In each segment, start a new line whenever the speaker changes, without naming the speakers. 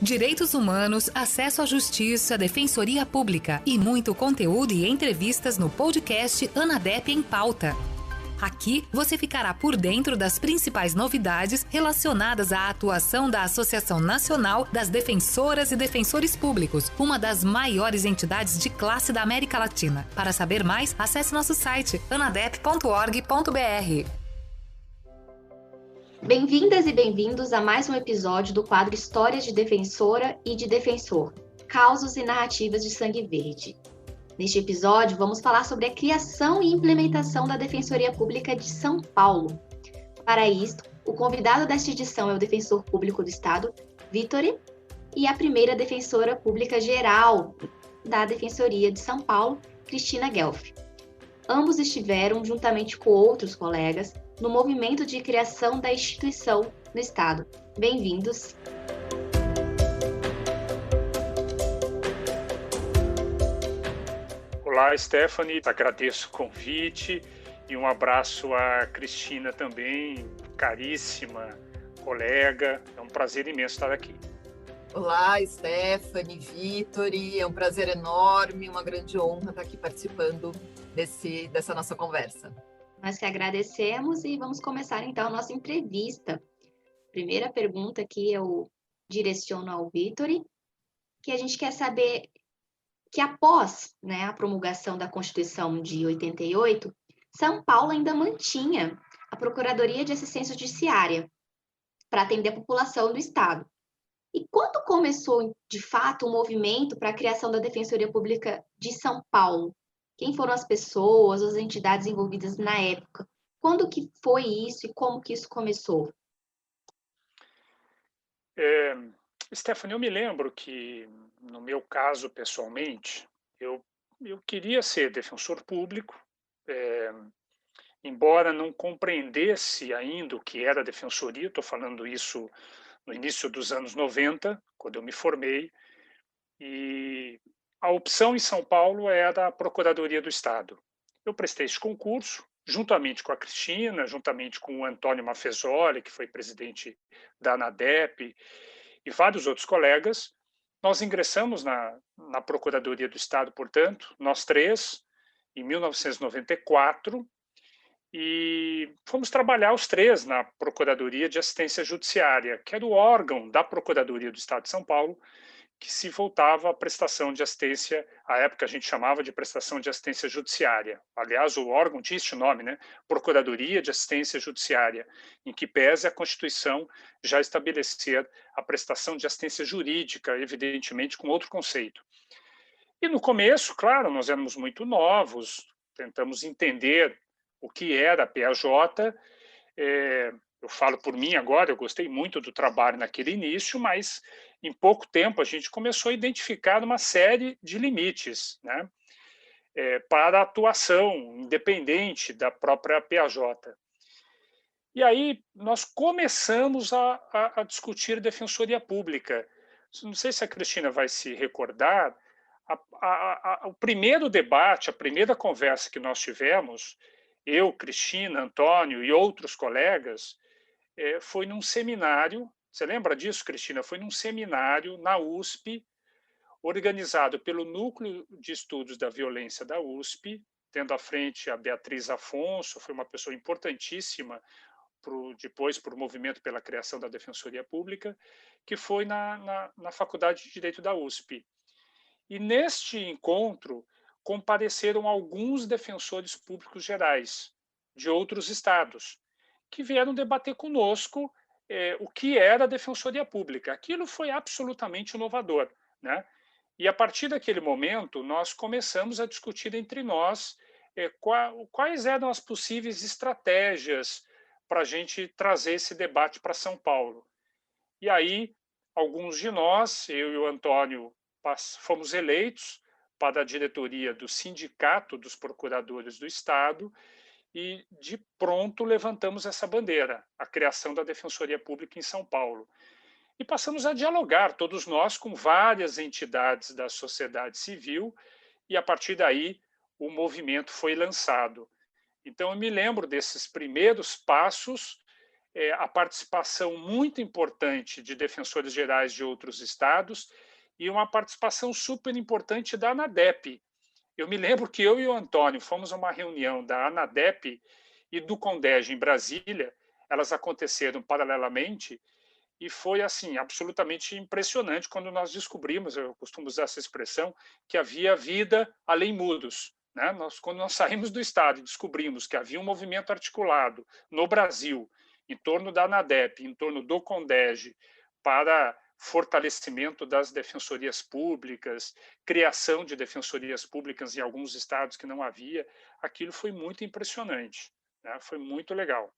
Direitos humanos, acesso à justiça, defensoria pública e muito conteúdo e entrevistas no podcast Anadep em Pauta. Aqui você ficará por dentro das principais novidades relacionadas à atuação da Associação Nacional das Defensoras e Defensores Públicos, uma das maiores entidades de classe da América Latina. Para saber mais, acesse nosso site anadep.org.br.
Bem-vindas e bem-vindos a mais um episódio do quadro Histórias de Defensora e de Defensor, Causos e Narrativas de Sangue Verde. Neste episódio, vamos falar sobre a criação e implementação da Defensoria Pública de São Paulo. Para isto, o convidado desta edição é o Defensor Público do Estado, Vittore, e a primeira Defensora Pública Geral da Defensoria de São Paulo, Cristina Guelfi. Ambos estiveram, juntamente com outros colegas, no movimento de criação da instituição no Estado. Bem-vindos!
Olá, Stephanie, agradeço o convite e um abraço à Cristina também, caríssima colega, é um prazer imenso estar aqui.
Olá, Stephanie, Vittore, é um prazer enorme, uma grande honra estar aqui participando dessa nossa conversa.
Nós que agradecemos e vamos começar então a nossa entrevista. Primeira pergunta que eu direciono ao Vittore, que a gente quer saber que após, a promulgação da Constituição de 88, São Paulo ainda mantinha a Procuradoria de Assistência Judiciária para atender a população do Estado. E quando começou, de fato, o movimento para a criação da Defensoria Pública de São Paulo? Quem foram as pessoas, as entidades envolvidas na época? Quando que foi isso e como que isso começou?
Stephanie, eu me lembro que, no meu caso, pessoalmente, eu queria ser defensor público, embora não compreendesse ainda o que era a defensoria, estou falando isso no início dos anos 90, quando eu me formei, e a opção em São Paulo era a Procuradoria do Estado. Eu prestei esse concurso, juntamente com a Cristina, juntamente com o Antônio Mafezoli, que foi presidente da ANADEP, e vários outros colegas. Nós ingressamos na Procuradoria do Estado, portanto, nós três, em 1994, e fomos trabalhar os três na Procuradoria de Assistência Judiciária, que era o órgão da Procuradoria do Estado de São Paulo, que se voltava à prestação de assistência, à época a gente chamava de prestação de assistência judiciária. Aliás, o órgão tinha este nome, Procuradoria de Assistência Judiciária, em que pese a Constituição já estabelecer a prestação de assistência jurídica, evidentemente com outro conceito. E no começo, claro, nós éramos muito novos, tentamos entender o que era a PAJ. Eu falo por mim agora, eu gostei muito do trabalho naquele início, mas em pouco tempo a gente começou a identificar uma série de limites, para a atuação independente da própria PAJ. E aí nós começamos a discutir defensoria pública. Não sei se a Cristina vai se recordar, o primeiro debate, a primeira conversa que nós tivemos, eu, Cristina, Antônio e outros colegas, foi num seminário. Você lembra disso, Cristina? Foi num seminário na USP, organizado pelo Núcleo de Estudos da Violência da USP, tendo à frente a Beatriz Afonso, foi uma pessoa importantíssima depois para o movimento pela criação da Defensoria Pública, que foi na Faculdade de Direito da USP. E neste encontro compareceram alguns defensores públicos gerais de outros estados, que vieram debater conosco o que era a Defensoria Pública. Aquilo foi absolutamente inovador, E a partir daquele momento, nós começamos a discutir entre nós quais eram as possíveis estratégias para a gente trazer esse debate para São Paulo. E aí, alguns de nós, eu e o Antônio, fomos eleitos para a diretoria do Sindicato dos Procuradores do Estado, e de pronto levantamos essa bandeira, a criação da Defensoria Pública em São Paulo. E passamos a dialogar, todos nós, com várias entidades da sociedade civil, e a partir daí o movimento foi lançado. Então eu me lembro desses primeiros passos, a participação muito importante de defensores gerais de outros estados e uma participação super importante da ANADEP. Eu me lembro que eu e o Antônio fomos a uma reunião da ANADEP e do CONDEG em Brasília, elas aconteceram paralelamente, e foi assim absolutamente impressionante quando nós descobrimos, eu costumo usar essa expressão, que havia vida além muros. Né? Quando nós saímos do Estado e descobrimos que havia um movimento articulado no Brasil, em torno da ANADEP, em torno do CONDEG, para fortalecimento das defensorias públicas, criação de defensorias públicas em alguns estados que não havia, aquilo foi muito impressionante, né? Foi muito legal.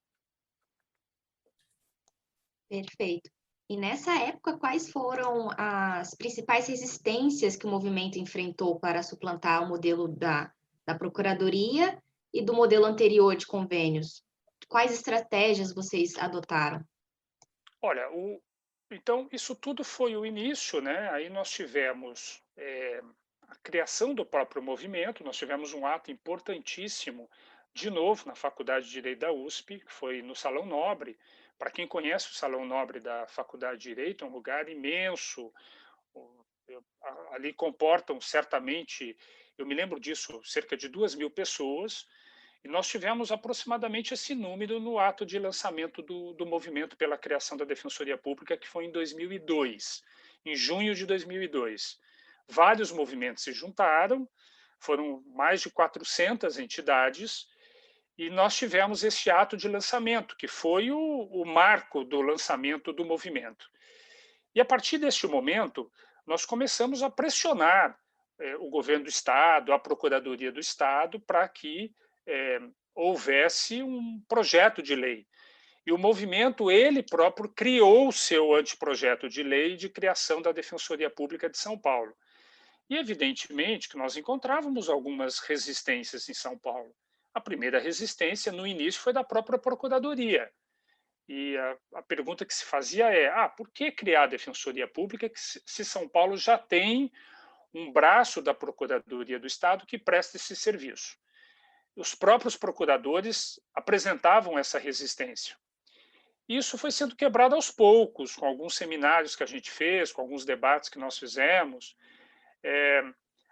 Perfeito. E nessa época, quais foram as principais resistências que o movimento enfrentou para suplantar o modelo da Procuradoria e do modelo anterior de convênios? Quais estratégias vocês adotaram?
Olha, então isso tudo foi o início, né? Aí nós tivemos a criação do próprio movimento, nós tivemos um ato importantíssimo, de novo, na Faculdade de Direito da USP, que foi no Salão Nobre. Para quem conhece o Salão Nobre da Faculdade de Direito, é um lugar imenso. Ali comportam certamente, eu me lembro disso, cerca de 2.000 pessoas, e nós tivemos aproximadamente esse número no ato de lançamento do movimento pela criação da Defensoria Pública, que foi em 2002, em junho de 2002. Vários movimentos se juntaram, foram mais de 400 entidades, e nós tivemos esse ato de lançamento, que foi o marco do lançamento do movimento. E a partir deste momento, nós começamos a pressionar o governo do Estado, a Procuradoria do Estado, para que houvesse um projeto de lei. E o movimento, ele próprio, criou o seu anteprojeto de lei de criação da Defensoria Pública de São Paulo. E, evidentemente, que nós encontrávamos algumas resistências em São Paulo. A primeira resistência, no início, foi da própria Procuradoria. E a pergunta que se fazia é, por que criar a Defensoria Pública se São Paulo já tem um braço da Procuradoria do Estado que presta esse serviço? Os próprios procuradores apresentavam essa resistência. Isso foi sendo quebrado aos poucos, com alguns seminários que a gente fez, com alguns debates que nós fizemos.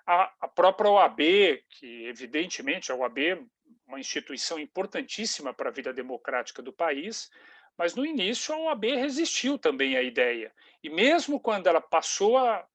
A própria OAB, que evidentemente a OAB é uma instituição importantíssima para a vida democrática do país, mas no início a OAB resistiu também à ideia. E mesmo quando ela passou a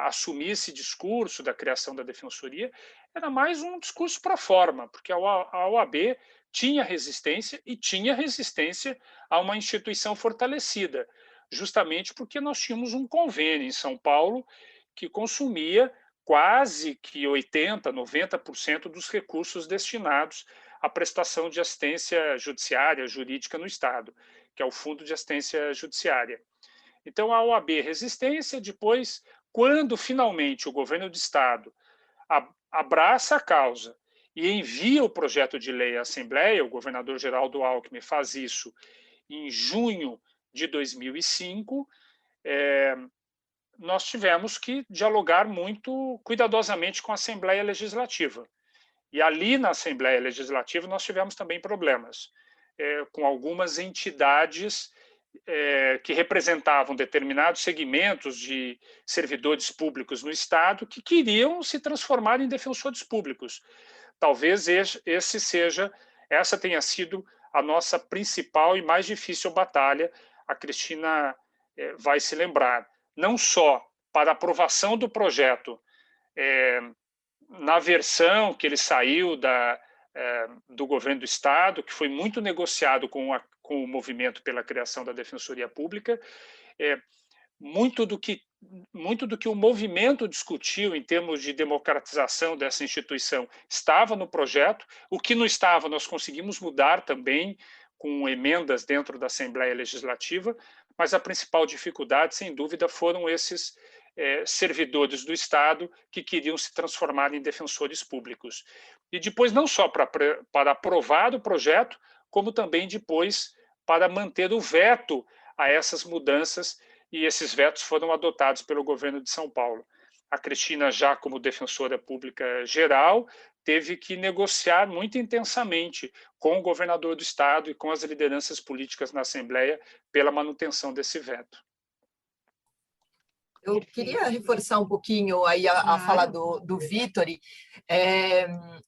assumir esse discurso da criação da defensoria, era mais um discurso para a forma, porque a OAB tinha resistência e tinha resistência a uma instituição fortalecida, justamente porque nós tínhamos um convênio em São Paulo que consumia quase que 80%, 90% dos recursos destinados à prestação de assistência judiciária, jurídica no Estado, que é o Fundo de Assistência Judiciária. Então, a OAB resistência, depois, quando finalmente o governo do Estado abraça a causa e envia o projeto de lei à Assembleia, o governador Geraldo Alckmin faz isso em junho de 2005, nós tivemos que dialogar muito cuidadosamente com a Assembleia Legislativa. E ali na Assembleia Legislativa nós tivemos também problemas com algumas entidades que representavam determinados segmentos de servidores públicos no Estado que queriam se transformar em defensores públicos. Talvez essa tenha sido a nossa principal e mais difícil batalha. A Cristina vai se lembrar. Não só para a aprovação do projeto na versão que ele saiu do governo do Estado, que foi muito negociado com o movimento pela criação da Defensoria Pública, muito do que o movimento discutiu em termos de democratização dessa instituição estava no projeto, o que não estava nós conseguimos mudar também com emendas dentro da Assembleia Legislativa, mas a principal dificuldade, sem dúvida, foram esses servidores do Estado que queriam se transformar em defensores públicos. E depois, não só para aprovar o projeto, como também depois para manter o veto a essas mudanças, e esses vetos foram adotados pelo governo de São Paulo. a Cristina, já como defensora pública geral, teve que negociar muito intensamente com o governador do estado e com as lideranças políticas na Assembleia pela manutenção desse veto.
Eu queria reforçar um pouquinho aí a fala do Vitori,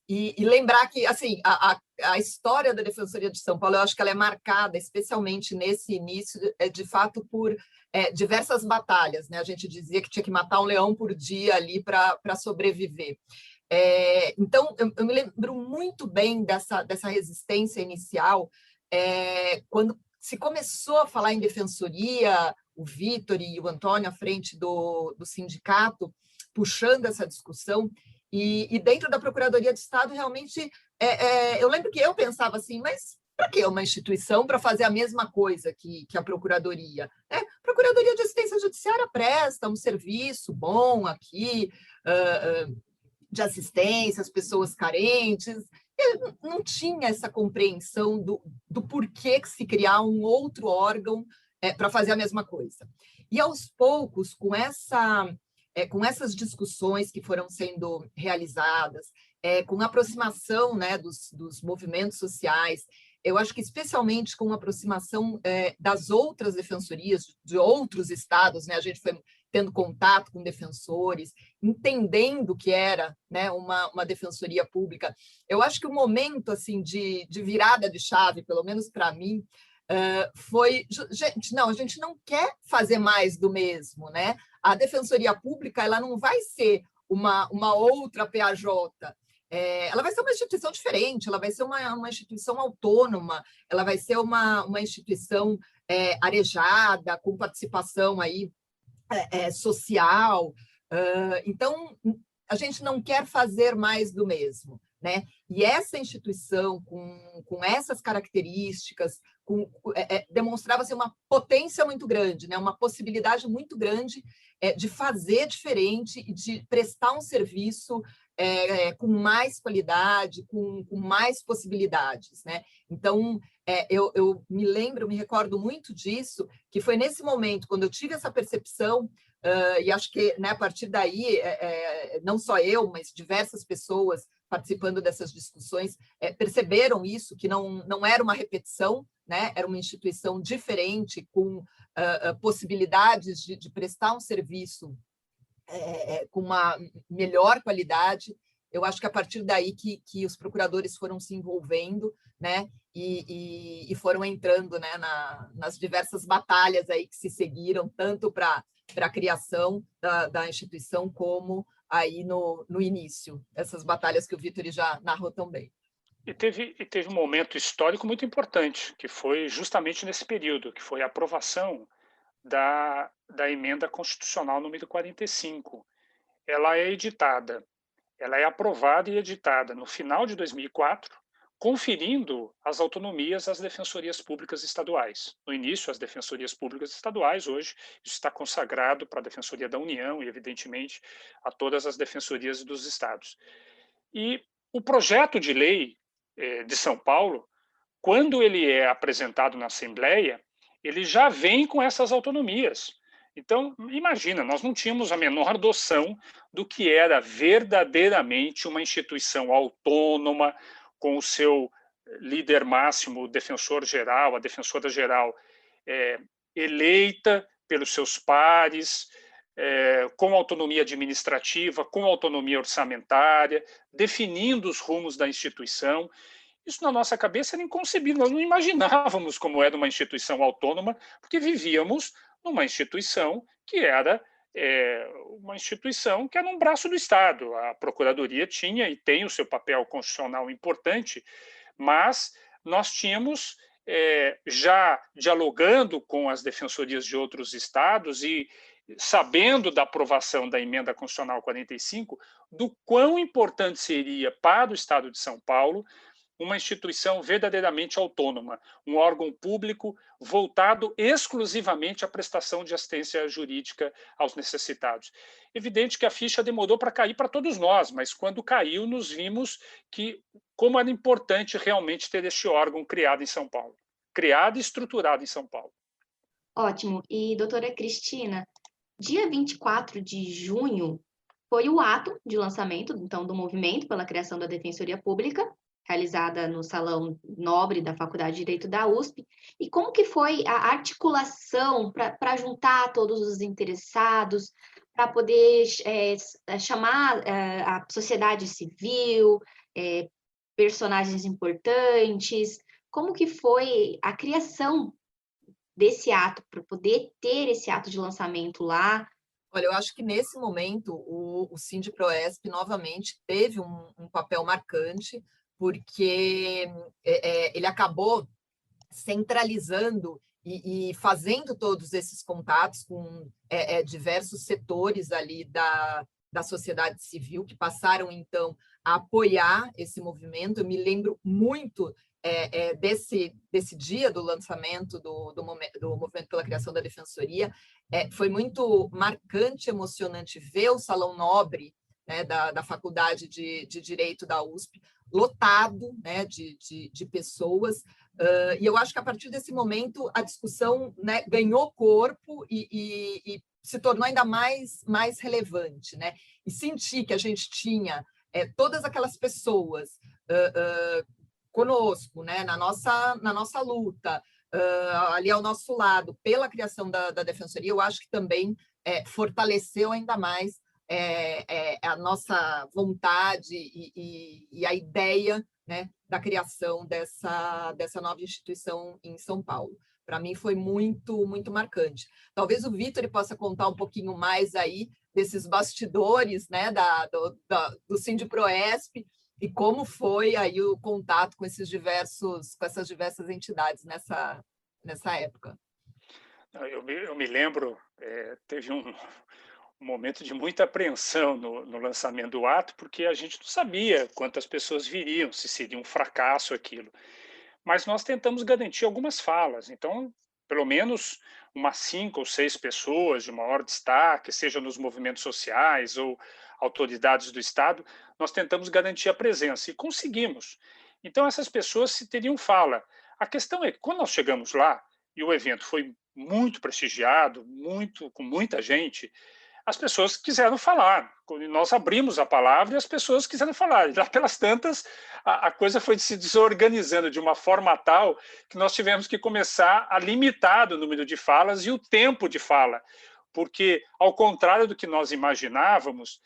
e lembrar que assim, a história da Defensoria de São Paulo, eu acho que ela é marcada, especialmente nesse início, de fato, por diversas batalhas, né? A gente dizia que tinha que matar um leão por dia ali para sobreviver. Então, eu me lembro muito bem dessa resistência inicial, quando se começou a falar em defensoria, o Vitor e o Antônio à frente do sindicato, puxando essa discussão, e dentro da Procuradoria de Estado, realmente, eu lembro que eu pensava assim, mas para que uma instituição para fazer a mesma coisa que a Procuradoria? A Procuradoria de Assistência Judiciária presta um serviço bom aqui, de assistência às pessoas carentes. Eu não tinha essa compreensão do porquê que se criar um outro órgão para fazer a mesma coisa. E, aos poucos, com essas discussões que foram sendo realizadas, com a aproximação, né, dos movimentos sociais, eu acho que especialmente com a aproximação das outras defensorias, de outros estados, né, a gente foi tendo contato com defensores, entendendo que era, né, uma defensoria pública. Eu acho que o momento assim, de virada de chave, pelo menos para mim, foi, a gente não quer fazer mais do mesmo, né? A defensoria pública, ela não vai ser uma outra PAJ, ela vai ser uma instituição diferente, ela vai ser uma instituição autônoma, ela vai ser uma instituição arejada, com participação aí, social. Então, a gente não quer fazer mais do mesmo, né? E essa instituição, com essas características, demonstrava-se uma potência muito grande, né? Uma possibilidade muito grande de fazer diferente e de prestar um serviço com mais qualidade, com mais possibilidades, né? Então, eu me recordo muito disso, que foi nesse momento, quando eu tive essa percepção, e acho que, né, a partir daí, não só eu, mas diversas pessoas participando dessas discussões perceberam isso, que não era uma repetição, né? Era uma instituição diferente, com possibilidades de prestar um serviço com uma melhor qualidade. Eu acho que a partir daí que os procuradores foram se envolvendo, né, e foram entrando, né, nas diversas batalhas aí que se seguiram, tanto para a criação da instituição, como aí no início, essas batalhas que o Vitor já narrou tão bem.
E teve um momento histórico muito importante, que foi justamente nesse período, que foi a aprovação da emenda constitucional número 45. Ela é aprovada e editada no final de 2004, conferindo as autonomias às defensorias públicas estaduais. No início, as defensorias públicas estaduais, hoje, isso está consagrado para a Defensoria da União e, evidentemente, a todas as defensorias dos estados. E o projeto de lei de São Paulo, quando ele é apresentado na Assembleia, ele já vem com essas autonomias. Então, imagina, nós não tínhamos a menor noção do que era verdadeiramente uma instituição autônoma, com o seu líder máximo, o defensor-geral, a defensora-geral, eleita pelos seus pares, com autonomia administrativa, com autonomia orçamentária, definindo os rumos da instituição. Isso, na nossa cabeça, era inconcebível. Nós não imaginávamos como era uma instituição autônoma, porque vivíamos numa instituição que era uma instituição que era um braço do Estado. A Procuradoria tinha e tem o seu papel constitucional importante, mas nós tínhamos, já dialogando com as defensorias de outros estados e sabendo da aprovação da emenda constitucional 45, do quão importante seria para o Estado de São Paulo uma instituição verdadeiramente autônoma, um órgão público voltado exclusivamente à prestação de assistência jurídica aos necessitados. Evidente que a ficha demorou para cair para todos nós, mas quando caiu, nos vimos que como era importante realmente ter este órgão criado em São Paulo, criado e estruturado em São Paulo.
Ótimo. E, doutora Cristina, dia 24 de junho foi o ato de lançamento, então, do movimento pela criação da Defensoria Pública, realizada no Salão Nobre da Faculdade de Direito da USP. E como que foi a articulação para juntar todos os interessados, para poder chamar a sociedade civil, personagens importantes? Como que foi a criação desse ato, para poder ter esse ato de lançamento lá?
Olha, eu acho que nesse momento o Sindproesp novamente teve um papel marcante, porque ele acabou centralizando e fazendo todos esses contatos com diversos setores ali da sociedade civil, que passaram, então, a apoiar esse movimento. Eu me lembro muito desse dia do lançamento do movimento pela criação da Defensoria. Foi muito marcante, emocionante ver o Salão Nobre, né, da Faculdade de Direito da USP, lotado, né, de pessoas. E eu acho que, a partir desse momento, a discussão, né, ganhou corpo e se tornou ainda mais relevante, né? E sentir que a gente tinha todas aquelas pessoas conosco, né, na nossa luta, ali ao nosso lado, pela criação da Defensoria, eu acho que também fortaleceu ainda mais a nossa vontade e a ideia, né, da criação dessa nova instituição em São Paulo. Para mim foi muito, muito marcante. Talvez o Vitor possa contar um pouquinho mais aí desses bastidores, né, do Sindproesp, e como foi aí o contato com essas diversas entidades nessa época.
Eu me lembro, teve um momento de muita apreensão no lançamento do ato, porque a gente não sabia quantas pessoas viriam, se seria um fracasso aquilo. Mas nós tentamos garantir algumas falas, então, pelo menos umas 5 ou 6 pessoas de maior destaque, seja nos movimentos sociais ou autoridades do Estado, nós tentamos garantir a presença e conseguimos. Então, essas pessoas se teriam fala. A questão é que, quando nós chegamos lá, e o evento foi muito prestigiado, com muita gente, as pessoas quiseram falar. Nós abrimos a palavra e as pessoas quiseram falar. E lá pelas tantas, a coisa foi se desorganizando de uma forma tal que nós tivemos que começar a limitar o número de falas e o tempo de fala. Porque, ao contrário do que nós imaginávamos,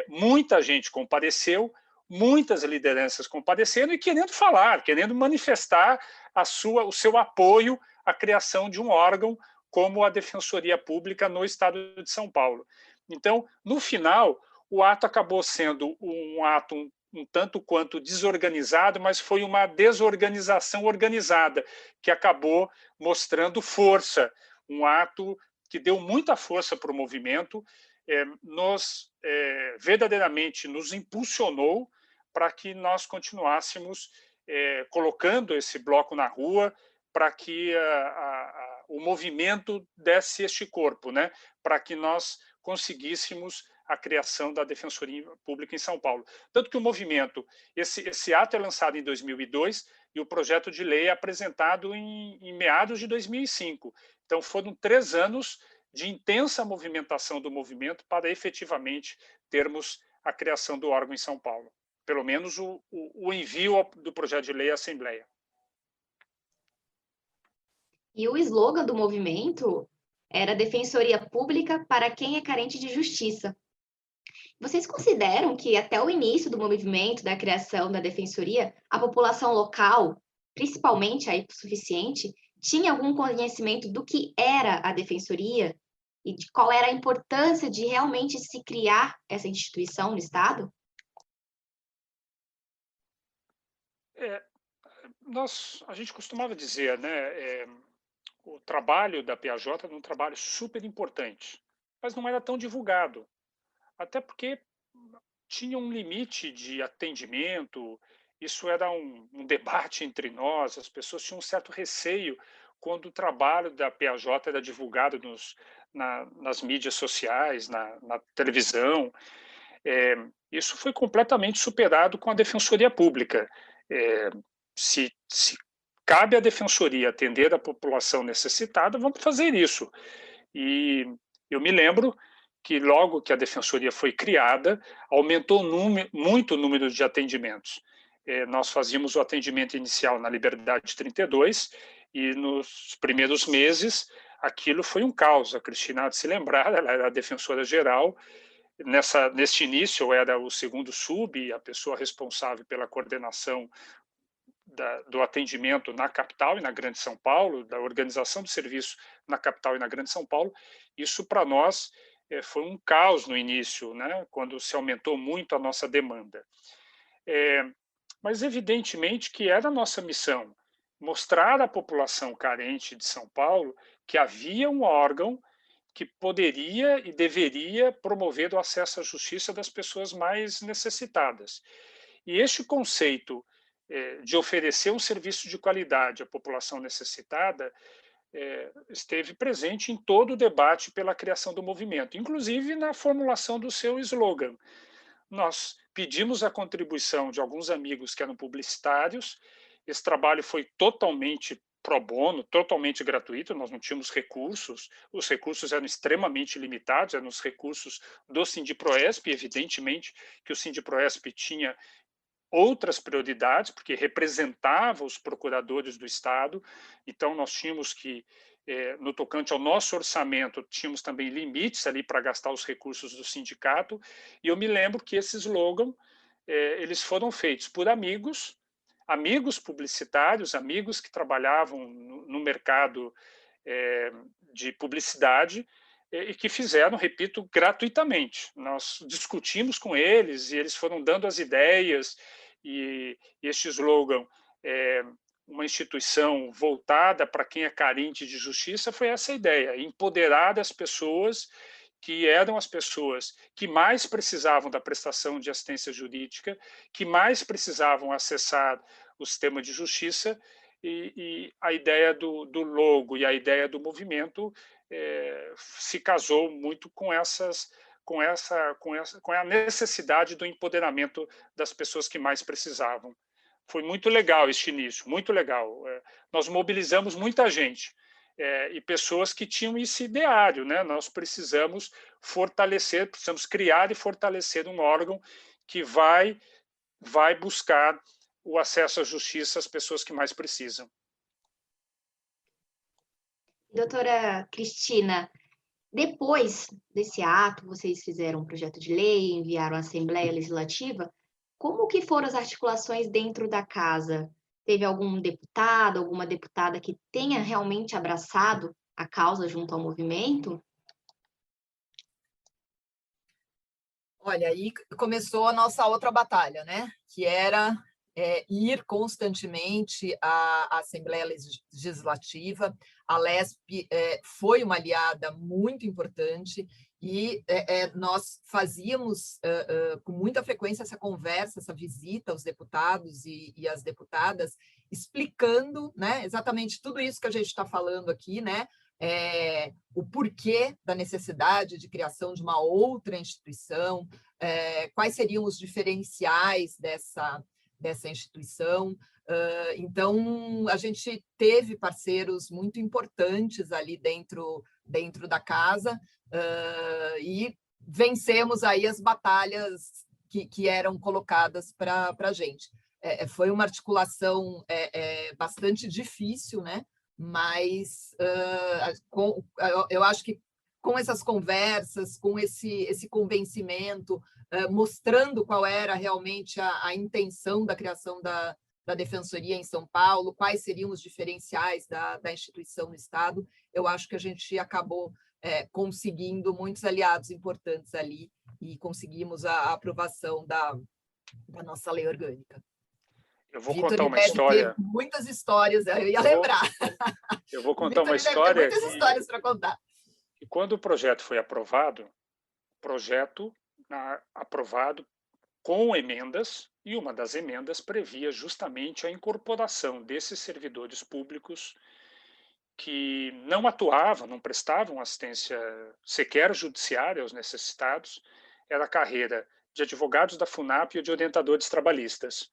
muita gente compareceu, muitas lideranças compareceram e querendo falar, querendo manifestar o seu apoio à criação de um órgão como a Defensoria Pública no Estado de São Paulo. Então, no final, o ato acabou sendo um ato um tanto quanto desorganizado, mas foi uma desorganização organizada, que acabou mostrando força, um ato que deu muita força para o movimento, verdadeiramente nos impulsionou para que nós continuássemos colocando esse bloco na rua, para que o movimento desse este corpo, né? Para que nós conseguíssemos a criação da Defensoria Pública em São Paulo. Tanto que o movimento, esse ato é lançado em 2002 e o projeto de lei é apresentado em meados de 2005. Então, foram 3 anos de intensa movimentação do movimento para efetivamente termos a criação do órgão em São Paulo. Pelo menos o envio do projeto de lei à Assembleia.
E o slogan do movimento era Defensoria Pública para quem é carente de justiça. Vocês consideram que até o início do movimento, da criação da Defensoria, a população local, principalmente a hipossuficiente, tinha algum conhecimento do que era a Defensoria e de qual era a importância de realmente se criar essa instituição no Estado?
A gente costumava dizer, né, o trabalho da PAJ era um trabalho super importante, mas não era tão divulgado, até porque tinha um limite de atendimento, isso era um debate entre nós, as pessoas tinham um certo receio quando o trabalho da PAJ era divulgado nas mídias sociais, na televisão. Isso foi completamente superado com a Defensoria Pública. Se cabe à Defensoria atender a população necessitada, vamos fazer isso. E eu me lembro que logo que a Defensoria foi criada, aumentou muito o número de atendimentos. Nós fazíamos o atendimento inicial na Liberdade 32 e nos primeiros meses aquilo foi um caos. A Cristina há de se lembrar, ela era a defensora-geral. Neste início, eu era o segundo sub, a pessoa responsável pela coordenação do atendimento na capital e na Grande São Paulo, da organização do serviço na capital e na Grande São Paulo. Isso, para nós, foi um caos no início, né, quando se aumentou muito a nossa demanda. Mas, evidentemente, que era a nossa missão, mostrar à população carente de São Paulo que havia um órgão que poderia e deveria promover o acesso à justiça das pessoas mais necessitadas. E este conceito de oferecer um serviço de qualidade à população necessitada esteve presente em todo o debate pela criação do movimento, inclusive na formulação do seu slogan. Nós pedimos a contribuição de alguns amigos que eram publicitários. Esse trabalho foi totalmente pro bono, totalmente gratuito, nós não tínhamos recursos, os recursos eram extremamente limitados, eram os recursos do Sindiproesp, evidentemente que o Sindiproesp tinha outras prioridades, porque representava os procuradores do Estado, então nós tínhamos que, no tocante ao nosso orçamento, tínhamos também limites ali para gastar os recursos do sindicato, e eu me lembro que esse slogan, eles foram feitos por amigos publicitários, amigos que trabalhavam no mercado de publicidade e que fizeram, repito, gratuitamente. Nós discutimos com eles e eles foram dando as ideias e este slogan, uma instituição voltada para quem é carente de justiça, foi essa ideia, empoderar as pessoas que eram as pessoas que mais precisavam da prestação de assistência jurídica, que mais precisavam acessar o sistema de justiça, e a ideia do logo e a ideia do movimento se casou muito com a necessidade do empoderamento das pessoas que mais precisavam. Foi muito legal este início, muito legal. Nós mobilizamos muita gente. E pessoas que tinham esse ideário, né? Nós precisamos fortalecer, precisamos criar e fortalecer um órgão que vai buscar o acesso à justiça às pessoas que mais precisam.
Doutora Cristina, depois desse ato, vocês fizeram um projeto de lei, enviaram à Assembleia Legislativa. Como que foram as articulações dentro da casa? Teve algum deputado, alguma deputada que tenha realmente abraçado a causa junto ao movimento?
Olha, aí começou a nossa outra batalha, né? Que era ir constantemente à Assembleia Legislativa. A LESP foi uma aliada muito importante e nós fazíamos com muita frequência essa conversa, essa visita aos deputados e às deputadas, explicando, né, exatamente tudo isso que a gente está falando aqui, né? O porquê da necessidade de criação de uma outra instituição, quais seriam os diferenciais dessa instituição. Então, a gente teve parceiros muito importantes ali dentro da casa e vencemos aí as batalhas que eram colocadas para a gente. Foi uma articulação bastante difícil, né? Mas eu acho que com essas conversas, com esse convencimento, mostrando qual era realmente a intenção da criação da Defensoria em São Paulo, quais seriam os diferenciais da instituição no Estado, eu acho que a gente acabou conseguindo muitos aliados importantes ali e conseguimos a aprovação da nossa lei orgânica.
Eu vou contar uma história.
Muitas histórias, eu ia lembrar.
Eu vou contar uma história.
Muitas histórias para contar.
E quando o projeto foi aprovado, aprovado com emendas, e uma das emendas previa justamente a incorporação desses servidores públicos que não atuavam, não prestavam assistência sequer judiciária aos necessitados, era a carreira de advogados da FUNAP e de orientadores trabalhistas.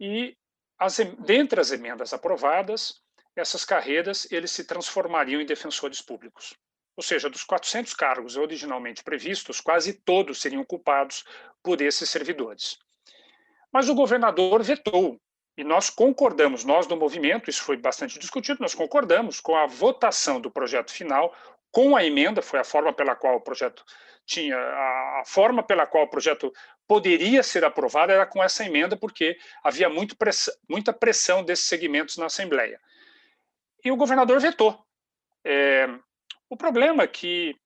E, dentre as emendas aprovadas, essas carreiras eles se transformariam em defensores públicos. Ou seja, dos 400 cargos originalmente previstos, quase todos seriam ocupados por esses servidores. Mas o governador vetou, e nós concordamos, nós do movimento, isso foi bastante discutido, nós concordamos com a votação do projeto final, com a emenda, foi a forma pela qual o projeto tinha, a forma pela qual o projeto poderia ser aprovado era com essa emenda, porque havia muita pressão desses segmentos na Assembleia. E o governador vetou. O problema é que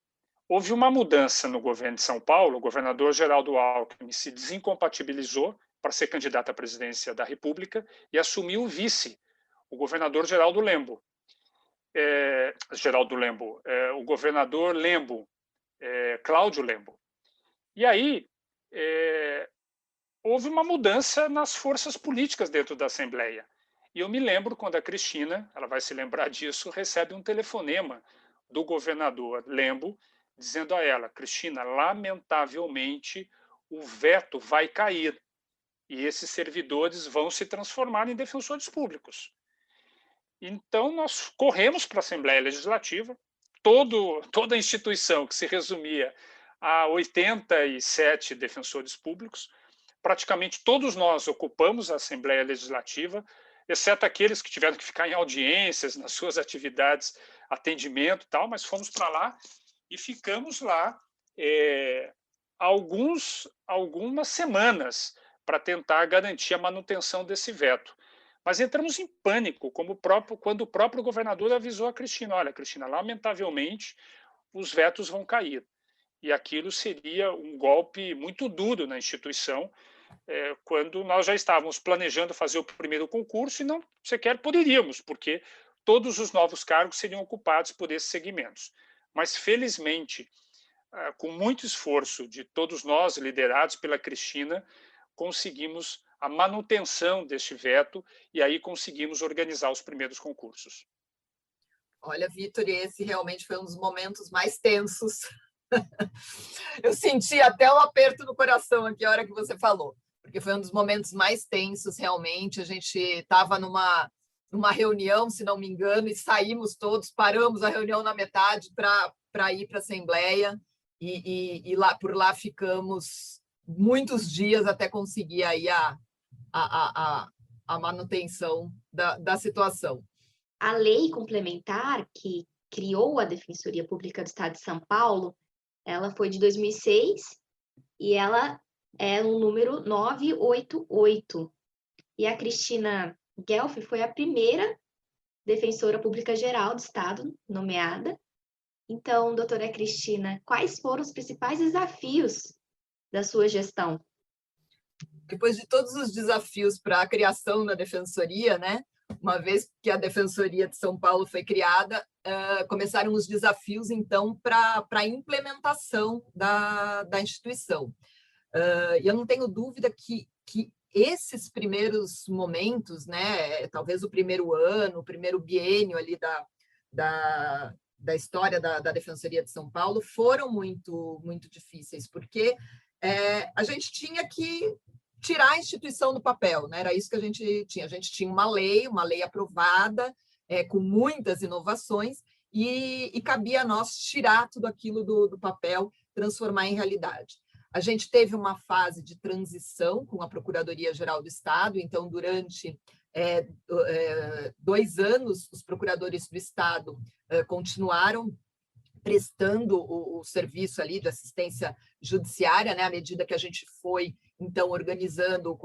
houve uma mudança no governo de São Paulo, o governador Geraldo Alckmin se desincompatibilizou para ser candidato à presidência da República e assumiu o vice, o governador Geraldo Lembo. O governador Lembo, Cláudio Lembo. E aí houve uma mudança nas forças políticas dentro da Assembleia. E eu me lembro quando a Cristina, ela vai se lembrar disso, recebe um telefonema do governador Lembo, dizendo a ela: Cristina, lamentavelmente o veto vai cair e esses servidores vão se transformar em defensores públicos. Então, nós corremos para a Assembleia Legislativa, toda a instituição que se resumia a 87 defensores públicos, praticamente todos nós ocupamos a Assembleia Legislativa, exceto aqueles que tiveram que ficar em audiências, nas suas atividades, atendimento e tal, mas fomos para lá e ficamos lá algumas semanas para tentar garantir a manutenção desse veto. Mas entramos em pânico, quando o próprio governador avisou a Cristina: olha, Cristina, lamentavelmente os vetos vão cair. E aquilo seria um golpe muito duro na instituição, quando nós já estávamos planejando fazer o primeiro concurso e não sequer poderíamos, porque todos os novos cargos seriam ocupados por esses segmentos. Mas, felizmente, com muito esforço de todos nós, liderados pela Cristina, conseguimos a manutenção deste veto e aí conseguimos organizar os primeiros concursos.
Olha, Vitor, esse realmente foi um dos momentos mais tensos. Eu senti até um aperto no coração aqui a hora que você falou, porque foi um dos momentos mais tensos, realmente. A gente estava numa reunião, se não me engano, e saímos todos, paramos a reunião na metade para ir para a Assembleia, e por lá ficamos muitos dias até conseguir aí a manutenção da situação.
A lei complementar que criou a Defensoria Pública do Estado de São Paulo, ela foi de 2006 e ela é o número 988. E a Cristina Guelfi foi a primeira defensora pública geral do Estado nomeada. Então, doutora Cristina, quais foram os principais desafios da sua gestão?
Depois de todos os desafios para a criação da Defensoria, né? Uma vez que a Defensoria de São Paulo foi criada, começaram os desafios, então, para a implementação da instituição. E eu não tenho dúvida que esses primeiros momentos, né, talvez o primeiro ano, o primeiro biênio ali da história da Defensoria de São Paulo, foram muito, muito difíceis, porque a gente tinha que tirar a instituição do papel, né? Era isso que a gente tinha. A gente tinha uma lei aprovada, com muitas inovações, e cabia a nós tirar tudo aquilo do papel, transformar em realidade. A gente teve uma fase de transição com a Procuradoria-Geral do Estado, então, durante 2 anos, os procuradores do Estado continuaram prestando o serviço ali de assistência judiciária, né, à medida que a gente foi, então, organizando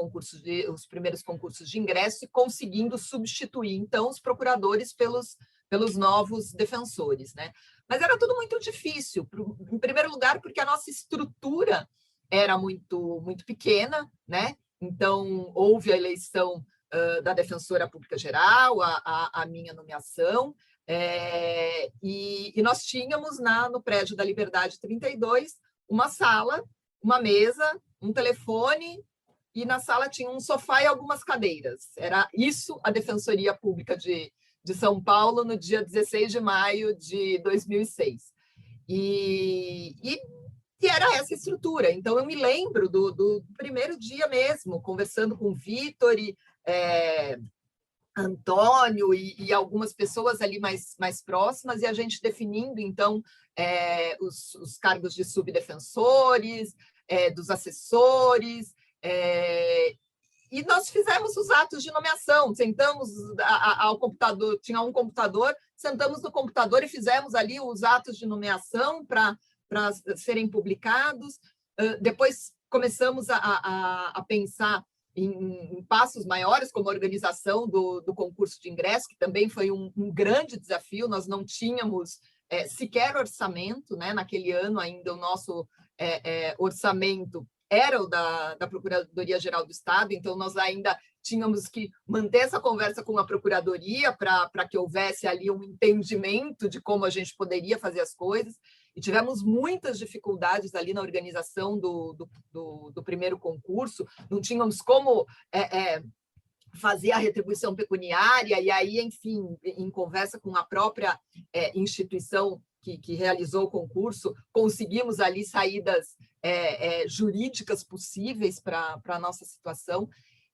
os primeiros concursos de ingresso e conseguindo substituir, então, os procuradores pelos novos defensores, né? Mas era tudo muito difícil, em primeiro lugar, porque a nossa estrutura era muito, muito pequena, né? Então, houve a eleição da Defensora Pública Geral, a minha nomeação, e nós tínhamos no prédio da Liberdade 32 uma sala, uma mesa, um telefone, e na sala tinha um sofá e algumas cadeiras. Era isso a Defensoria Pública de São Paulo no dia 16 de maio de 2006. E era essa estrutura. Então, eu me lembro do primeiro dia mesmo, conversando com o Vitor e Antônio e algumas pessoas ali mais próximas, e a gente definindo, então, os cargos de subdefensores, dos assessores, e nós fizemos os atos de nomeação, sentamos ao computador, tinha um computador, sentamos no computador e fizemos ali os atos de nomeação para serem publicados. Depois começamos a pensar em passos maiores, como a organização do concurso de ingresso, que também foi um grande desafio. Nós não tínhamos sequer orçamento, né? Naquele ano ainda o nosso orçamento era o da Procuradoria-Geral do Estado, então nós ainda tínhamos que manter essa conversa com a Procuradoria para que houvesse ali um entendimento de como a gente poderia fazer as coisas, e tivemos muitas dificuldades ali na organização do primeiro concurso, não tínhamos como fazer a retribuição pecuniária, e aí, enfim, em conversa com a própria instituição que realizou o concurso, conseguimos ali saídas jurídicas possíveis para a nossa situação,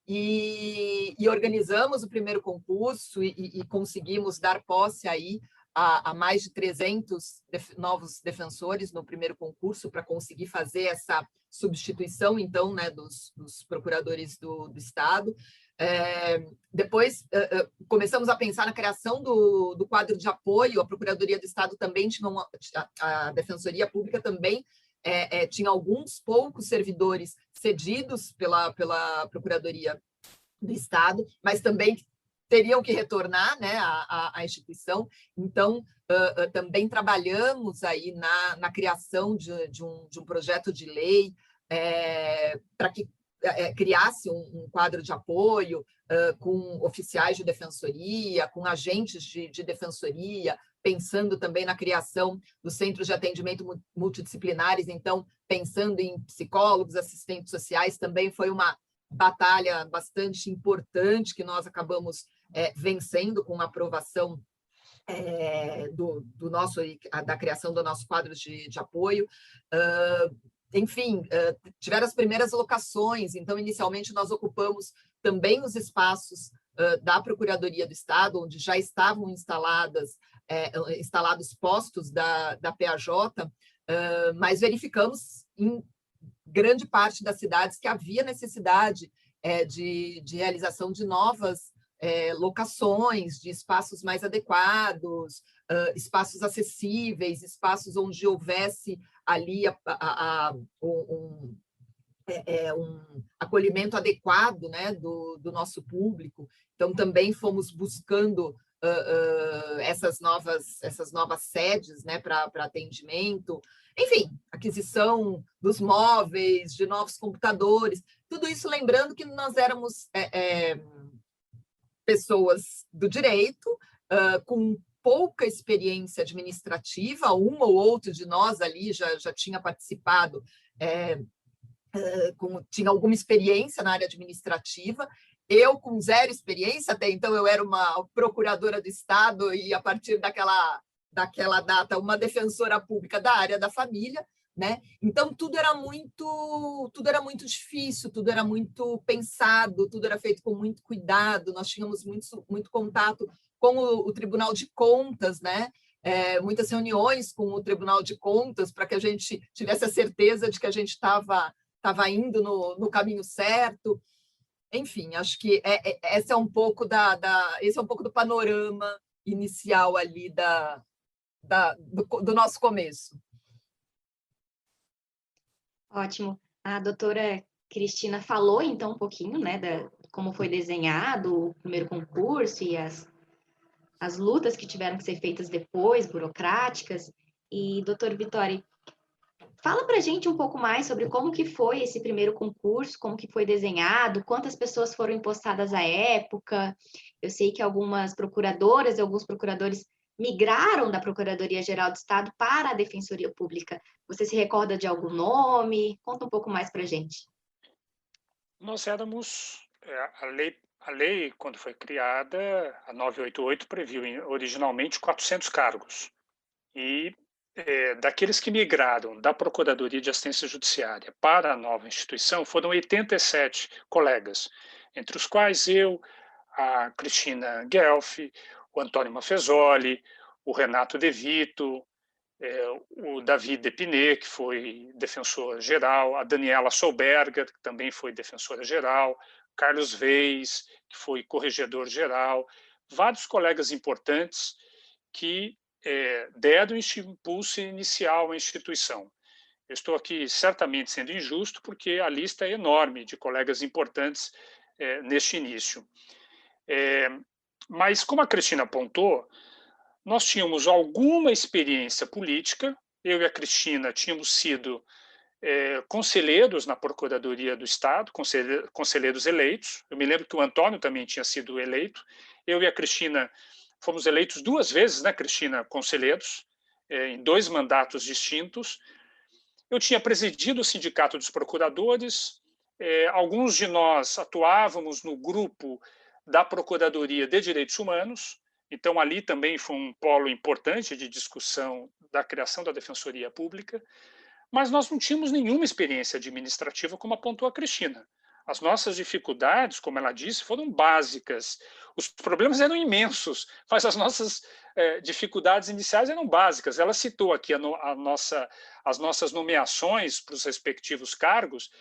e organizamos o primeiro concurso e conseguimos dar posse aí a mais de 300 novos defensores no primeiro concurso para conseguir fazer essa substituição, então, né, dos procuradores do Estado. Depois começamos a pensar na criação do quadro de apoio. A Procuradoria do Estado também tinha a Defensoria Pública também tinha alguns poucos servidores cedidos pela Procuradoria do Estado, mas também teriam que retornar, né, à instituição. Então, também trabalhamos aí na criação de um projeto de lei para que criasse um quadro de apoio com oficiais de defensoria, com agentes de defensoria, pensando também na criação dos centros de atendimento multidisciplinares, então, pensando em psicólogos, assistentes sociais, também foi uma batalha bastante importante que nós acabamos vencendo com a aprovação da criação do nosso quadro de apoio. Enfim, tiveram as primeiras locações, então, inicialmente, nós ocupamos também os espaços da Procuradoria do Estado, onde já estavam instalados postos da PAJ, mas verificamos em grande parte das cidades que havia necessidade de realização de novas locações, de espaços mais adequados, espaços acessíveis, espaços onde houvesse ali um acolhimento adequado, né, do nosso público. Então, também fomos buscando essas novas sedes, né, para atendimento. Enfim, aquisição dos móveis, de novos computadores, tudo isso lembrando que nós éramos pessoas do direito, com pouca experiência administrativa, um ou outro de nós ali já tinha participado, tinha alguma experiência na área administrativa, eu com zero experiência, até então eu era uma procuradora do Estado e, a partir daquela data, uma defensora pública da área da família, né? Então, tudo era muito difícil, tudo era muito pensado, tudo era feito com muito cuidado, nós tínhamos muito contato com o Tribunal de Contas, né? Muitas reuniões com o Tribunal de Contas para que a gente tivesse a certeza de que a gente estava indo no caminho certo. Enfim, acho que esse é um pouco do panorama inicial ali do nosso começo.
Ótimo. A doutora Cristina falou, então, um pouquinho, né, como foi desenhado o primeiro concurso e as lutas que tiveram que ser feitas depois, burocráticas. E, doutor Vitório, fala para a gente um pouco mais sobre como que foi esse primeiro concurso, como que foi desenhado, quantas pessoas foram empossadas à época. Eu sei que algumas procuradoras e alguns procuradores migraram da Procuradoria-Geral do Estado para a Defensoria Pública. Você se recorda de algum nome? Conta um pouco mais para a gente.
Nós éramos... A lei, quando foi criada, a 988, previu originalmente 400 cargos. E daqueles que migraram da Procuradoria de Assistência Judiciária para a nova instituição, foram 87 colegas, entre os quais eu, a Cristina Guelfi, o Antônio Maffezoli, o Renato De Vito, o David Depinet, que foi defensor-geral, a Daniela Solberger, que também foi defensora-geral, Carlos Veis, que foi corregedor-geral, vários colegas importantes que deram esse impulso inicial à instituição. Eu estou aqui certamente sendo injusto, porque a lista é enorme de colegas importantes neste início. Mas, como a Cristina apontou, nós tínhamos alguma experiência política. Eu e a Cristina tínhamos sido conselheiros na Procuradoria do Estado, conselheiros eleitos. Eu me lembro que o Antônio também tinha sido eleito. Eu e a Cristina fomos eleitos 2 vezes, né, Cristina, conselheiros, em 2 mandatos distintos. Eu tinha presidido o Sindicato dos Procuradores. Alguns de nós atuávamos no grupo da Procuradoria de Direitos Humanos. Então, ali também foi um polo importante de discussão da criação da Defensoria Pública, mas nós não tínhamos nenhuma experiência administrativa, como apontou a Cristina. As nossas dificuldades, como ela disse, foram básicas. Os problemas eram imensos, mas as nossas dificuldades iniciais eram básicas. Ela citou aqui as nossas nomeações para os respectivos cargos.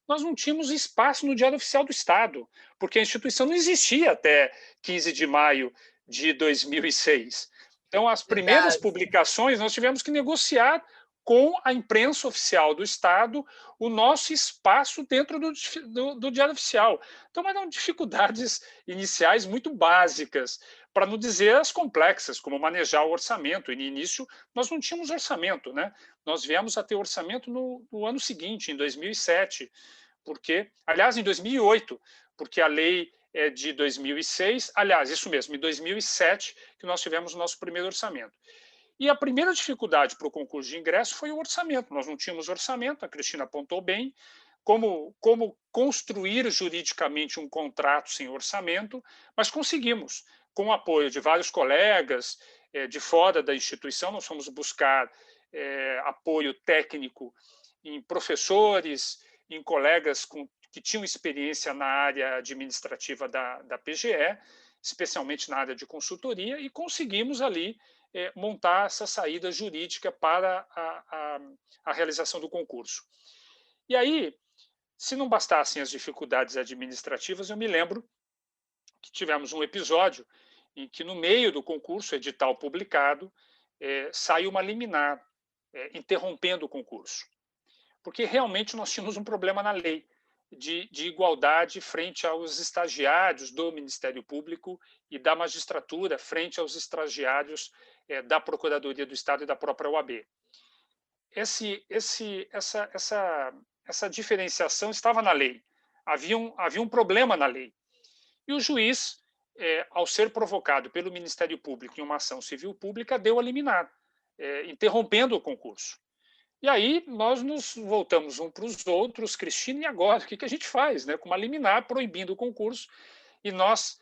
Nós não tínhamos espaço no Diário Oficial do Estado, porque a instituição não existia até 15 de maio de 2006. Então, as primeiras publicações, nós tivemos que negociar com a imprensa oficial do Estado o nosso espaço dentro do Diário Oficial. Então, eram dificuldades iniciais muito básicas, para não dizer as complexas, como manejar o orçamento. E, no início, nós não tínhamos orçamento, né? Nós viemos a ter orçamento no ano seguinte, em 2007, aliás, em 2008, porque a lei é de 2006, aliás, isso mesmo, em 2007, que nós tivemos o nosso primeiro orçamento. E a primeira dificuldade para o concurso de ingresso foi o orçamento. Nós não tínhamos orçamento, a Cristina apontou bem, como construir juridicamente um contrato sem orçamento, mas conseguimos, com o apoio de vários colegas de fora da instituição. Nós fomos buscar apoio técnico em professores, em colegas que tinham experiência na área administrativa da PGE, especialmente na área de consultoria, e conseguimos ali montar essa saída jurídica para a realização do concurso. E aí, se não bastassem as dificuldades administrativas, eu me lembro que tivemos um episódio em que, no meio do concurso, edital publicado, saiu uma liminar interrompendo o concurso. Porque realmente nós tínhamos um problema na lei de igualdade frente aos estagiários do Ministério Público e da magistratura frente aos estagiários da Procuradoria do Estado e da própria OAB. Essa diferenciação estava na lei. Havia um problema na lei. E o juiz, ao ser provocado pelo Ministério Público em uma ação civil pública, deu a liminar, interrompendo o concurso. E aí nós nos voltamos uns para os outros, Cristina, e agora? O que a gente faz? Né? Com uma liminar proibindo o concurso, e nós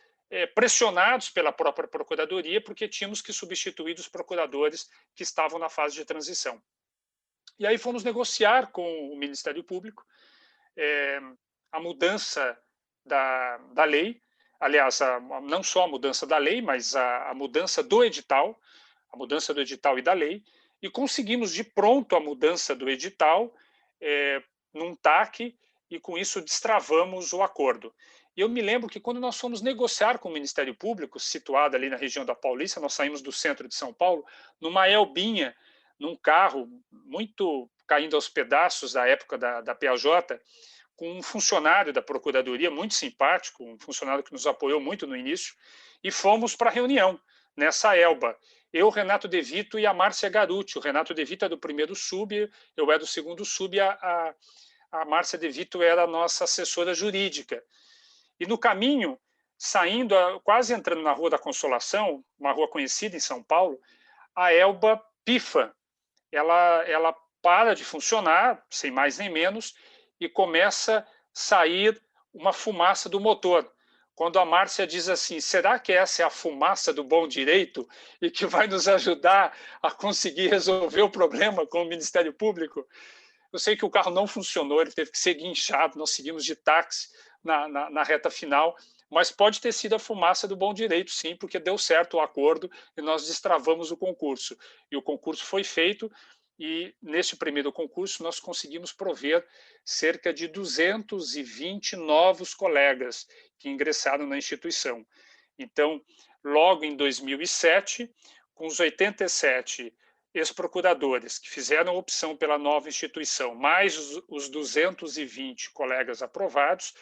pressionados pela própria Procuradoria, porque tínhamos que substituir os procuradores que estavam na fase de transição. E aí fomos negociar com o Ministério Público a mudança da lei, aliás, não só a mudança da lei, mas a mudança do edital e da lei, e conseguimos de pronto a mudança do edital num TAC, e com isso destravamos o acordo. E eu me lembro que quando nós fomos negociar com o Ministério Público, situado ali na região da Paulista, nós saímos do centro de São Paulo, numa Elbinha, num carro muito caindo aos pedaços da época da PAJ, com um funcionário da Procuradoria muito simpático, um funcionário que nos apoiou muito no início, e fomos para a reunião nessa Elba. Eu, Renato De Vito e a Márcia Garuti. O Renato De Vito é do primeiro sub, eu era do segundo sub, a Márcia De Vito era a nossa assessora jurídica. E no caminho, saindo, quase entrando na Rua da Consolação, uma rua conhecida em São Paulo, a Elba pifa. Ela para de funcionar, sem mais nem menos, e começa a sair uma fumaça do motor. Quando a Márcia diz assim, será que essa é a fumaça do bom direito e que vai nos ajudar a conseguir resolver o problema com o Ministério Público? Eu sei que o carro não funcionou, ele teve que ser guinchado, nós seguimos de táxi na reta final, mas pode ter sido a fumaça do bom direito, sim, porque deu certo o acordo e nós destravamos o concurso. E o concurso foi feito e, neste primeiro concurso, nós conseguimos prover cerca de 220 novos colegas que ingressaram na instituição. Então, logo em 2007, com os 87 ex-procuradores que fizeram opção pela nova instituição, mais os 220 colegas aprovados,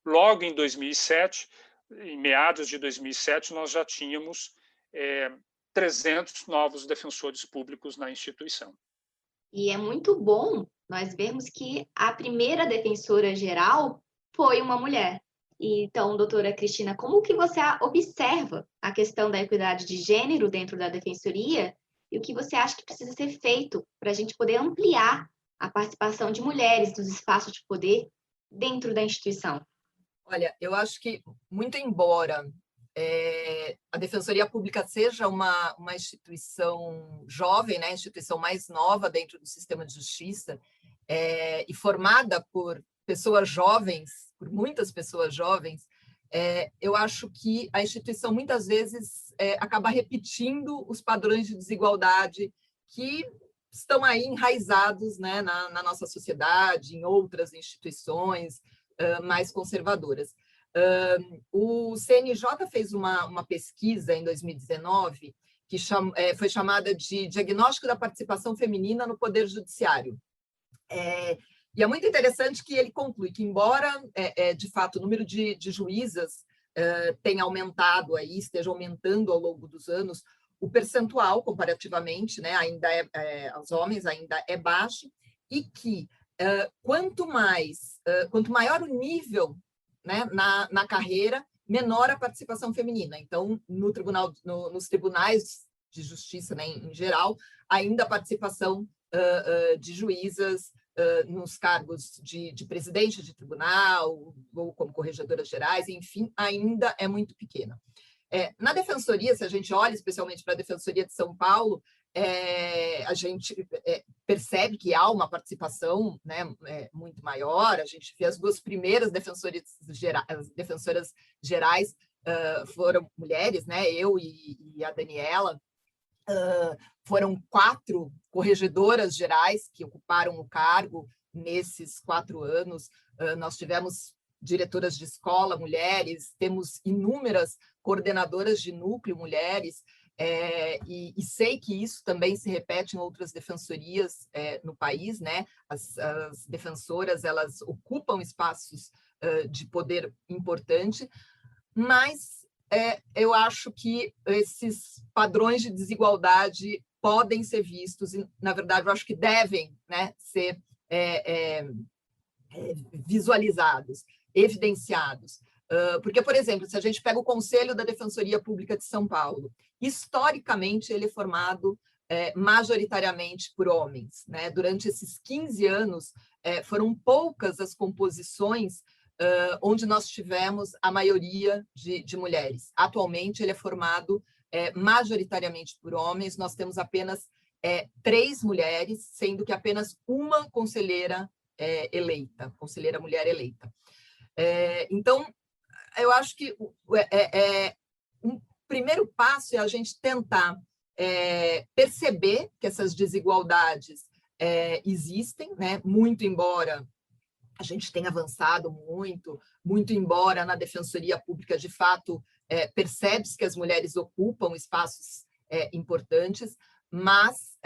logo em 2007, em meados de 2007, nós já tínhamos 300 novos defensores públicos na instituição.
E é muito bom nós vermos que a primeira defensora geral foi uma mulher. E, então, doutora Cristina, como que você observa a questão da equidade de gênero dentro da defensoria e o que você acha que precisa ser feito para a gente poder ampliar a participação de mulheres nos espaços de poder dentro da instituição?
Olha, eu acho que, muito embora a Defensoria Pública seja uma instituição jovem, né, a instituição mais nova dentro do sistema de justiça, e formada por pessoas jovens, por muitas pessoas jovens, eu acho que a instituição muitas vezes acaba repetindo os padrões de desigualdade que estão aí enraizados, né, na nossa sociedade, em outras instituições mais conservadoras. O CNJ fez uma pesquisa em 2019 que foi chamada de Diagnóstico da Participação Feminina no Poder Judiciário. E é muito interessante que ele conclui que, embora, de fato, o número de juízas tenha aumentado, aí, esteja aumentando ao longo dos anos, o percentual, comparativamente, né, ainda aos homens, ainda é baixo, e que quanto maior o nível, né, na carreira, menor a participação feminina. Então, nos tribunais de justiça, né, em geral, ainda a participação de juízas nos cargos de presidente de tribunal ou como corregedoras gerais, enfim, ainda é muito pequena. Na defensoria, se a gente olha especialmente para a Defensoria de São Paulo, a gente percebe que há uma participação, né, muito maior. A gente vê as duas primeiras defensoras gerais foram mulheres, né, eu e a Daniela. Foram 4 corregedoras gerais que ocuparam o cargo nesses 4 anos. Nós tivemos diretoras de escola, mulheres, temos inúmeras coordenadoras de núcleo, mulheres, e sei que isso também se repete em outras defensorias no país, né? As defensoras, elas ocupam espaços de poder importante, mas eu acho que esses padrões de desigualdade podem ser vistos, e, na verdade, eu acho que devem, né, ser visualizados, evidenciados. Porque, por exemplo, se a gente pega o Conselho da Defensoria Pública de São Paulo, historicamente ele é formado majoritariamente por homens, né? Durante esses 15 anos, foram poucas as composições onde nós tivemos a maioria de mulheres. Atualmente, ele é formado majoritariamente por homens. Nós temos apenas 3 mulheres, sendo que apenas uma conselheira eleita, conselheira mulher eleita. Então, eu acho que um primeiro passo é a gente tentar perceber que essas desigualdades existem, né? Muito embora a gente tenha avançado muito embora na Defensoria Pública, de fato, percebe-se que as mulheres ocupam espaços importantes, mas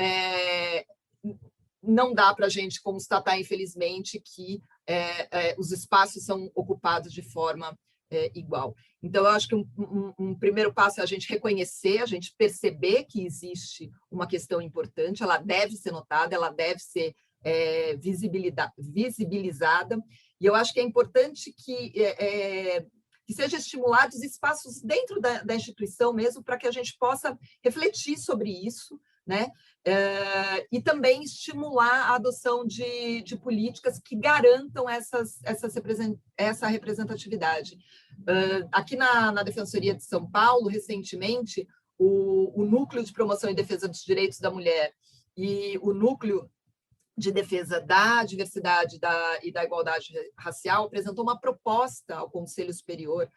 não dá para a gente constatar, infelizmente, que os espaços são ocupados de forma igual. Então, eu acho que um primeiro passo é a gente reconhecer, a gente perceber que existe uma questão importante, ela deve ser notada, ela deve ser visibilizada, e eu acho que é importante que sejam estimulados espaços dentro da instituição mesmo, para que a gente possa refletir sobre isso, né? E também estimular a adoção de políticas que garantam essa representatividade. Aqui na Defensoria de São Paulo, recentemente, o Núcleo de Promoção e Defesa dos Direitos da Mulher e o Núcleo de Defesa da Diversidade e da Igualdade Racial apresentou uma proposta ao Conselho Superior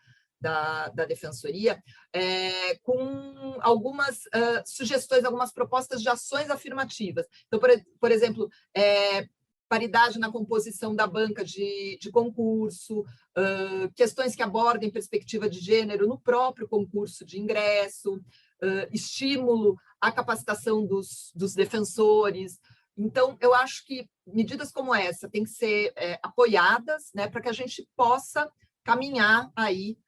da Defensoria, com algumas sugestões, algumas propostas de ações afirmativas. Então, por exemplo, paridade na composição da banca de concurso, questões que abordem perspectiva de gênero no próprio concurso de ingresso, estímulo à capacitação dos defensores. Então, eu acho que medidas como essa têm que ser apoiadas, né, para que a gente possa caminhar aí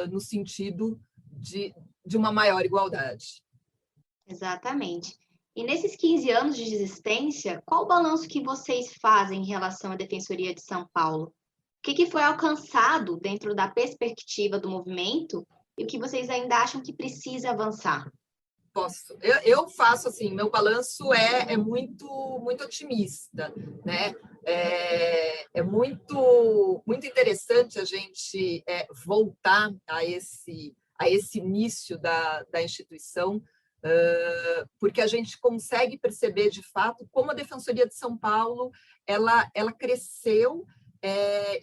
no sentido de uma maior igualdade.
Exatamente. E nesses 15 anos de existência, qual o balanço que vocês fazem em relação à Defensoria de São Paulo? O que foi alcançado dentro da perspectiva do movimento e o que vocês ainda acham que precisa avançar?
Posso. Eu faço assim, meu balanço é muito otimista, né? É muito interessante a gente voltar a esse início da instituição, porque a gente consegue perceber de fato como a Defensoria de São Paulo ela cresceu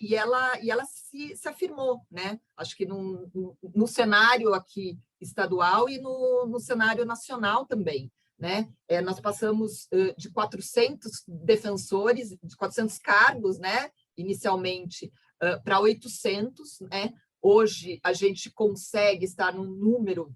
e ela se afirmou, né? Acho que no cenário aqui estadual e no cenário nacional também, né? Nós passamos de 400 defensores, de 400 cargos, né? Inicialmente, para 800, né? Hoje, a gente consegue estar num número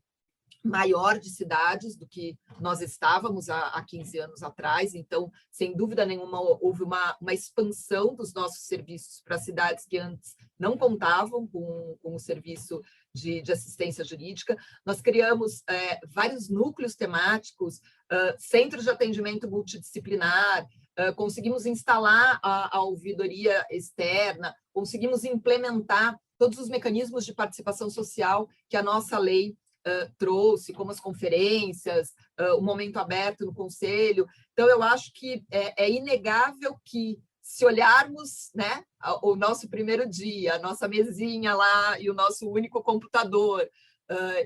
maior de cidades do que nós estávamos há 15 anos atrás, então, sem dúvida nenhuma, houve uma expansão dos nossos serviços para cidades que antes não contavam com o serviço de assistência jurídica. Nós criamos vários núcleos temáticos, centros de atendimento multidisciplinar, conseguimos instalar a ouvidoria externa, conseguimos implementar todos os mecanismos de participação social que a nossa lei trouxe, como as conferências, o momento aberto no conselho. Então, eu acho que é inegável que, se olharmos, né, o nosso primeiro dia, a nossa mesinha lá e o nosso único computador,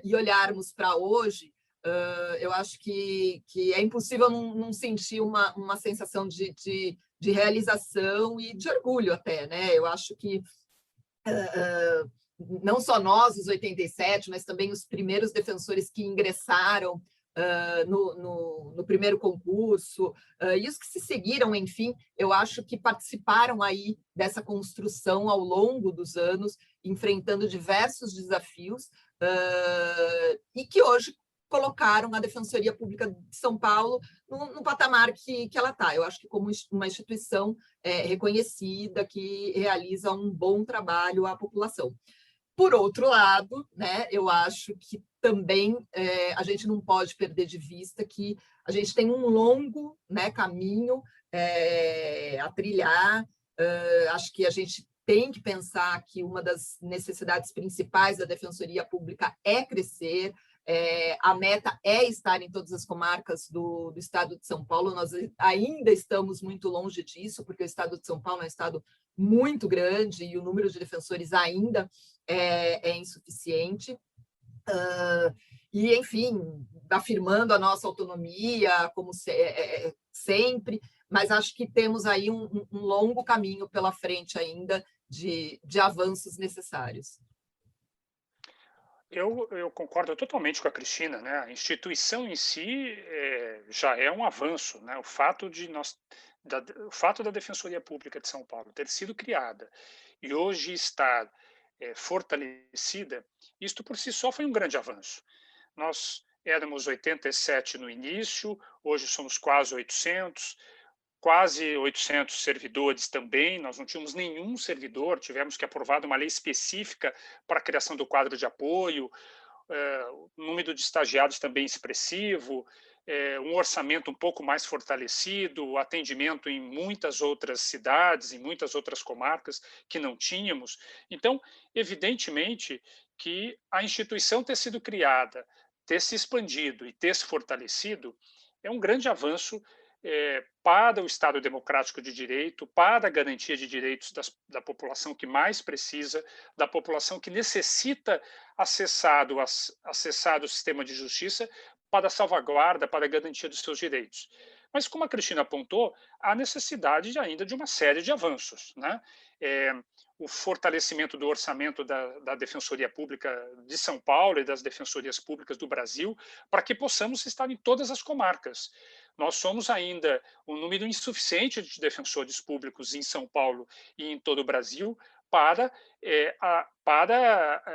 e olharmos para hoje, eu acho que é impossível não sentir uma sensação de realização e de orgulho até, né? Eu acho que não só nós, os 87, mas também os primeiros defensores que ingressaram no primeiro concurso, e os que se seguiram, enfim, eu acho que participaram aí dessa construção ao longo dos anos, enfrentando diversos desafios, e que hoje colocaram a Defensoria Pública de São Paulo no patamar que ela está. Eu acho que como uma instituição reconhecida, que realiza um bom trabalho à população. Por outro lado, né, eu acho que também a gente não pode perder de vista que a gente tem um longo, né, caminho a trilhar. Acho que a gente tem que pensar que uma das necessidades principais da Defensoria Pública é crescer. A meta é estar em todas as comarcas do estado de São Paulo. Nós ainda estamos muito longe disso, porque o estado de São Paulo é um estado muito grande e o número de defensores ainda é insuficiente. E, enfim, afirmando a nossa autonomia, como sempre, mas acho que temos aí um longo caminho pela frente ainda de avanços necessários.
Eu concordo totalmente com a Cristina, né? A instituição em si já é um avanço, né? O fato da Defensoria Pública de São Paulo ter sido criada e hoje estar fortalecida, isto por si só foi um grande avanço. Nós éramos 87 no início, hoje somos quase 800 servidores também. Nós não tínhamos nenhum servidor, tivemos que aprovar uma lei específica para a criação do quadro de apoio, o número de estagiários também expressivo, um orçamento um pouco mais fortalecido, atendimento em muitas outras cidades, em muitas outras comarcas que não tínhamos. Então, evidentemente que a instituição ter sido criada, ter se expandido e ter se fortalecido é um grande avanço para o Estado democrático de direito, para a garantia de direitos da população que mais precisa, da população que necessita acessar o sistema de justiça para a salvaguarda, para a garantia dos seus direitos. Mas, como a Cristina apontou, há necessidade ainda de uma série de avanços, né? O fortalecimento do orçamento da Defensoria Pública de São Paulo e das Defensorias Públicas do Brasil, para que possamos estar em todas as comarcas. Nós somos ainda um número insuficiente de defensores públicos em São Paulo e em todo o Brasil para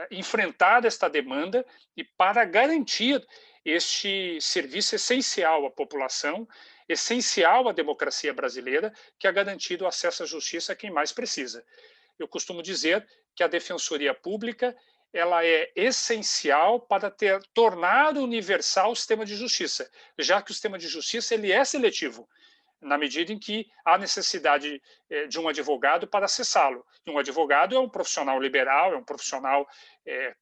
enfrentar esta demanda e para garantir este serviço essencial à população, essencial à democracia brasileira, que é garantir o acesso à justiça a quem mais precisa. Eu costumo dizer que a Defensoria Pública ela é essencial para tornar universal o sistema de justiça, já que o sistema de justiça ele é seletivo, na medida em que há necessidade de um advogado para acessá-lo. E um advogado é um profissional liberal, é um profissional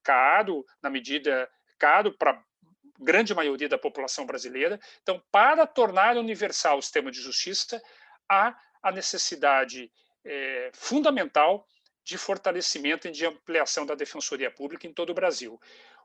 caro, caro para a grande maioria da população brasileira. Então, para tornar universal o sistema de justiça, há a necessidade fundamental de fortalecimento e de ampliação da Defensoria Pública em todo o Brasil.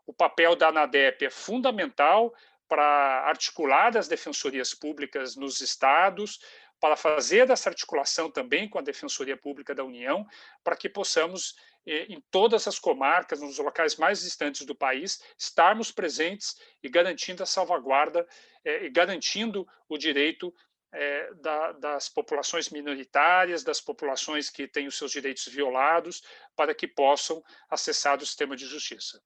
O papel da ANADEP é fundamental para articular as defensorias públicas nos estados, para fazer essa articulação também com a Defensoria Pública da União, para que possamos, em todas as comarcas, nos locais mais distantes do país, estarmos presentes e garantindo a salvaguarda e garantindo o direito das populações minoritárias, das populações que têm os seus direitos violados, para que possam acessar o sistema de justiça.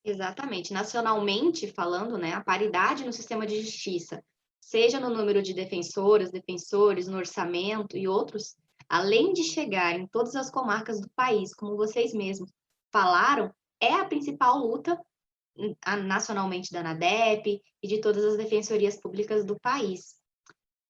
Exatamente. Nacionalmente falando, né, a paridade no sistema de justiça, seja no número de defensoras, defensores, no orçamento e outros, além de chegar em todas as comarcas do país, como vocês mesmos falaram, é a principal luta nacionalmente da ANADEP e de todas as defensorias públicas do país.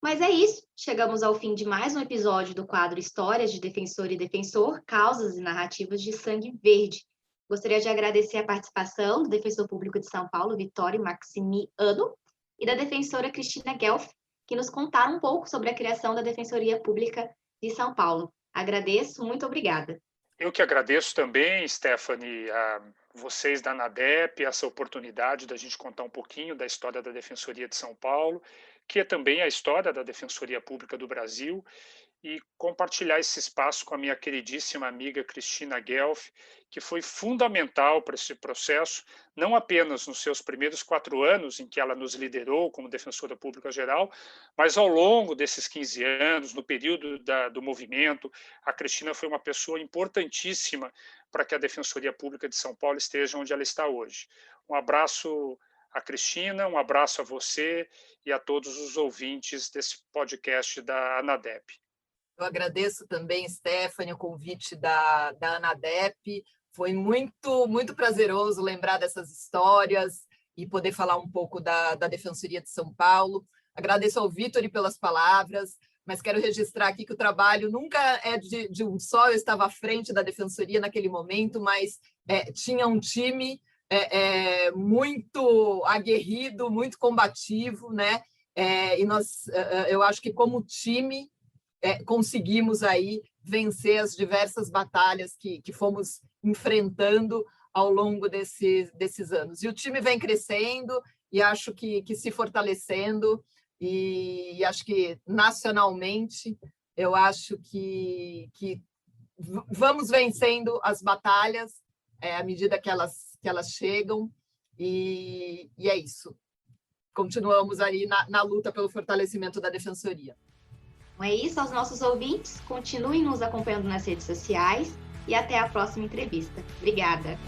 Mas é isso, chegamos ao fim de mais um episódio do quadro Histórias de Defensor e Defensor, Causas e Narrativas de Sangue Verde. Gostaria de agradecer a participação do Defensor Público de São Paulo, Vittorio Maximiano, e da defensora Cristina Guelf, que nos contaram um pouco sobre a criação da Defensoria Pública de São Paulo. Agradeço, muito obrigada.
Eu que agradeço também, Stephanie, a vocês da ANADEP, essa oportunidade da gente contar um pouquinho da história da Defensoria de São Paulo, que é também a história da Defensoria Pública do Brasil, e compartilhar esse espaço com a minha queridíssima amiga Cristina Guelf, que foi fundamental para esse processo, não apenas nos seus primeiros 4 anos, em que ela nos liderou como Defensora Pública Geral, mas ao longo desses 15 anos, no período do movimento. A Cristina foi uma pessoa importantíssima para que a Defensoria Pública de São Paulo esteja onde ela está hoje. Um abraço a Cristina, um abraço a você e a todos os ouvintes desse podcast da ANADEP.
Eu agradeço também, Stephanie, o convite da ANADEP. Foi muito, muito prazeroso lembrar dessas histórias e poder falar um pouco da Defensoria de São Paulo. Agradeço ao Vittorio pelas palavras, mas quero registrar aqui que o trabalho nunca é de um só. Eu estava à frente da Defensoria naquele momento, mas tinha um time muito aguerrido, muito combativo, né? E eu acho que como time conseguimos aí vencer as diversas batalhas que fomos enfrentando ao longo desses anos. E o time vem crescendo e acho que se fortalecendo, e acho que nacionalmente eu acho que vamos vencendo as batalhas à medida que elas chegam, e é isso. Continuamos aí na luta pelo fortalecimento da Defensoria.
Então é isso, aos nossos ouvintes, continuem nos acompanhando nas redes sociais e até a próxima entrevista. Obrigada!